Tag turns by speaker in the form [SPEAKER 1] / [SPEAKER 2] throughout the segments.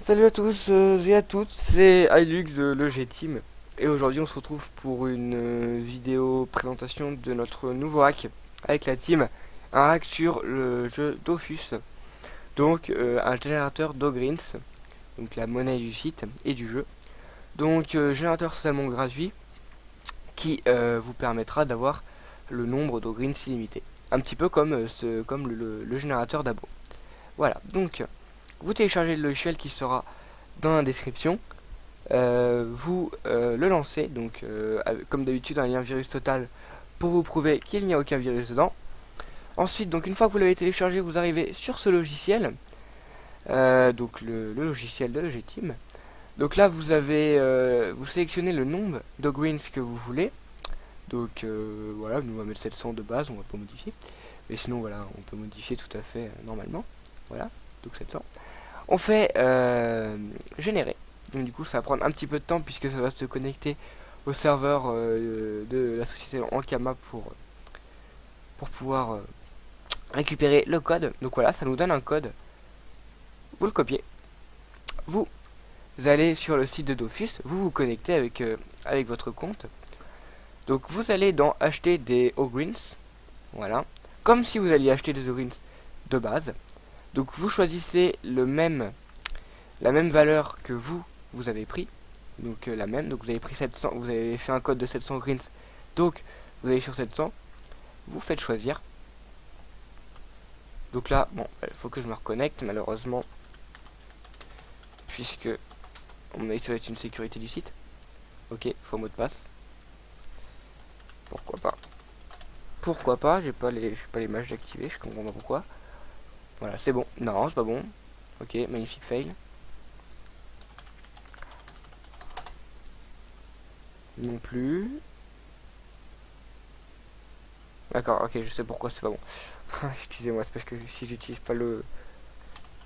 [SPEAKER 1] Salut à tous et à toutes, c'est iLux de l'EG-Team et aujourd'hui on se retrouve pour une vidéo présentation de notre nouveau hack avec la team, un hack sur le jeu Dofus, donc un générateur d'Ogrins, donc la monnaie du site et du jeu, donc générateur totalement gratuit qui vous permettra d'avoir le nombre d'Ogrins illimité, un petit peu comme, comme le générateur d'abo. Voilà, donc vous téléchargez le logiciel qui sera dans la description. Vous le lancez, donc comme d'habitude un lien virus total pour vous prouver qu'il n'y a aucun virus dedans. Ensuite, donc une fois que vous l'avez téléchargé, vous arrivez sur ce logiciel, donc le logiciel de l'EG-Team. Donc là, vous sélectionnez le nombre de greens que vous voulez. Donc voilà, nous on va mettre 700 de base, on va pas modifier. Mais sinon voilà, on peut modifier tout à fait normalement. Voilà, donc 700. On fait générer. Donc du coup ça va prendre un petit peu de temps puisque ça va se connecter au serveur de la société Ankama pour pouvoir récupérer le code. Donc voilà, ça nous donne un code. Vous le copiez. Vous allez sur le site de Dofus. Vous vous connectez avec votre compte. Donc vous allez dans acheter des Ogrins. Voilà. Comme si vous alliez acheter des Ogrins de base. Donc vous choisissez la même valeur que vous avez pris. Donc la même, donc vous avez pris 700, vous avez fait un code de 700 greens, donc vous allez sur 700, vous faites choisir. Donc là, bon, il faut que je me reconnecte malheureusement, puisque on m'a dit que ça va être une sécurité du site. Ok, faux mot de passe. Pourquoi pas? Pourquoi pas? J'ai pas les matchs activés, je comprends pas pourquoi. Voilà, c'est bon. Non, c'est pas bon. Ok, magnifique fail. Non plus. D'accord, ok, je sais pourquoi c'est pas bon. Excusez-moi, c'est parce que si j'utilise pas le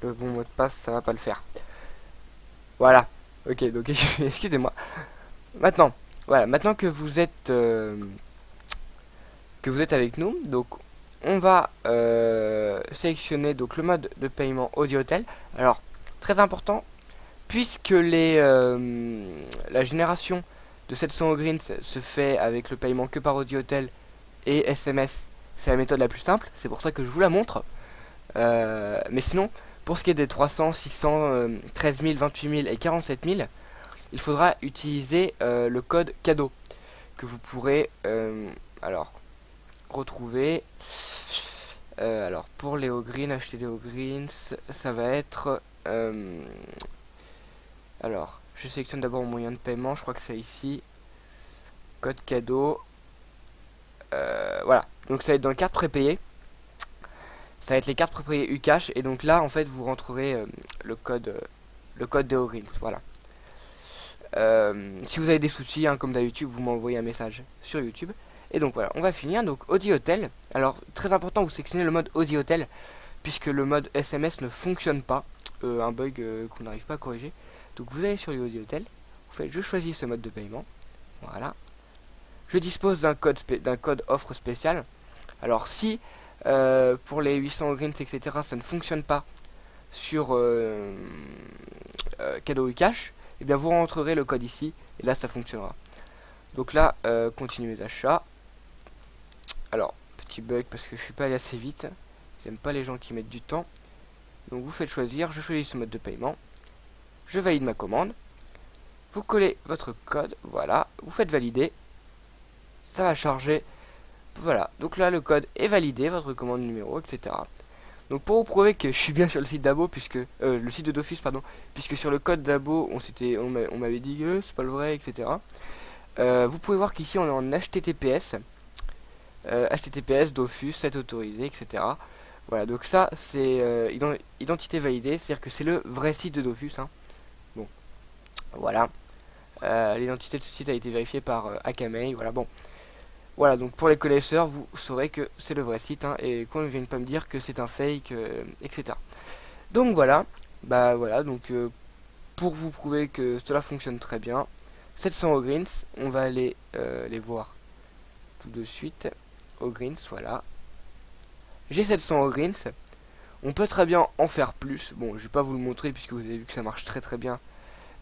[SPEAKER 1] bon mot de passe, ça va pas le faire. Voilà. Ok, donc excusez-moi. Maintenant, voilà, maintenant que vous êtes avec nous, donc on va sélectionner donc le mode de paiement Audi-Hotel. Alors, très important, puisque la génération de 700 greens se fait avec le paiement que par Audi-Hotel et SMS, c'est la méthode la plus simple, c'est pour ça que je vous la montre. Mais sinon, pour ce qui est des 300, 600, 13 000, 28 000 et 47 000, il faudra utiliser le code cadeau que vous pourrez alors retrouver. Alors pour les Ogreen, acheter des Ogreen, ça va être alors je sélectionne d'abord mon moyen de paiement, je crois que c'est ici, code cadeau. Voilà, donc ça va être dans le carte prépayée. Ça va être les cartes prépayées Ucash et donc là en fait vous rentrerez le code des Ogreen. Voilà. Si vous avez des soucis, hein, comme d'habitude, vous m'envoyez un message sur YouTube. Et donc voilà, on va finir. Donc Audi Hotel. Alors très important, vous sélectionnez le mode Audi Hotel puisque le mode SMS ne fonctionne pas. Un bug qu'on n'arrive pas à corriger. Donc vous allez sur Audi Hotel. Vous faites je choisis ce mode de paiement. Voilà. Je dispose d'un code offre spécial. Alors si pour les 800 greens, etc., ça ne fonctionne pas sur cadeau Ucash, et bien vous rentrerez le code ici et là ça fonctionnera. Donc là, continuer les achats. Alors, petit bug parce que je suis pas allé assez vite. J'aime pas les gens qui mettent du temps. Donc vous faites choisir, je choisis ce mode de paiement. Je valide ma commande. Vous collez votre code, voilà. Vous faites valider. Ça va charger. Voilà, donc là le code est validé, votre commande numéro, etc. Donc pour vous prouver que je suis bien sur le site d'Abo, puisque le site de Dofus, pardon, puisque sur le code d'Abo, on m'avait dit que c'est pas le vrai, etc. Vous pouvez voir qu'ici on est en HTTPS, HTTPS, Dofus, site autorisé, etc. Voilà, donc ça c'est identité validée, c'est-à-dire que c'est le vrai site de Dofus. Hein. Bon, voilà. L'identité de ce site a été vérifiée par Akamai, voilà, bon. Voilà, donc pour les connaisseurs, vous saurez que c'est le vrai site, hein, et qu'on ne vienne pas me dire que c'est un fake, etc. Donc voilà, bah voilà, donc pour vous prouver que cela fonctionne très bien, 700 Ogrins, on va aller les voir tout de suite. Ogrins, voilà. J'ai 700 Ogrins, On peut très bien en faire plus. Bon, je vais pas vous le montrer puisque vous avez vu que ça marche très bien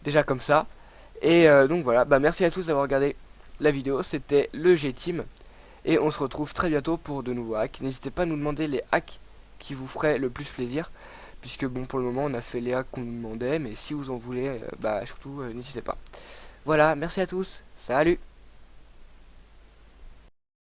[SPEAKER 1] déjà comme ça. Et donc voilà, bah merci à tous d'avoir regardé la vidéo, c'était le G-Team. Et on se retrouve très bientôt pour de nouveaux hacks. N'hésitez pas à nous demander les hacks qui vous feraient le plus plaisir. Puisque bon, pour le moment, on a fait les hacks qu'on nous demandait. Mais si vous en voulez, bah surtout, n'hésitez pas. Voilà, merci à tous. Salut!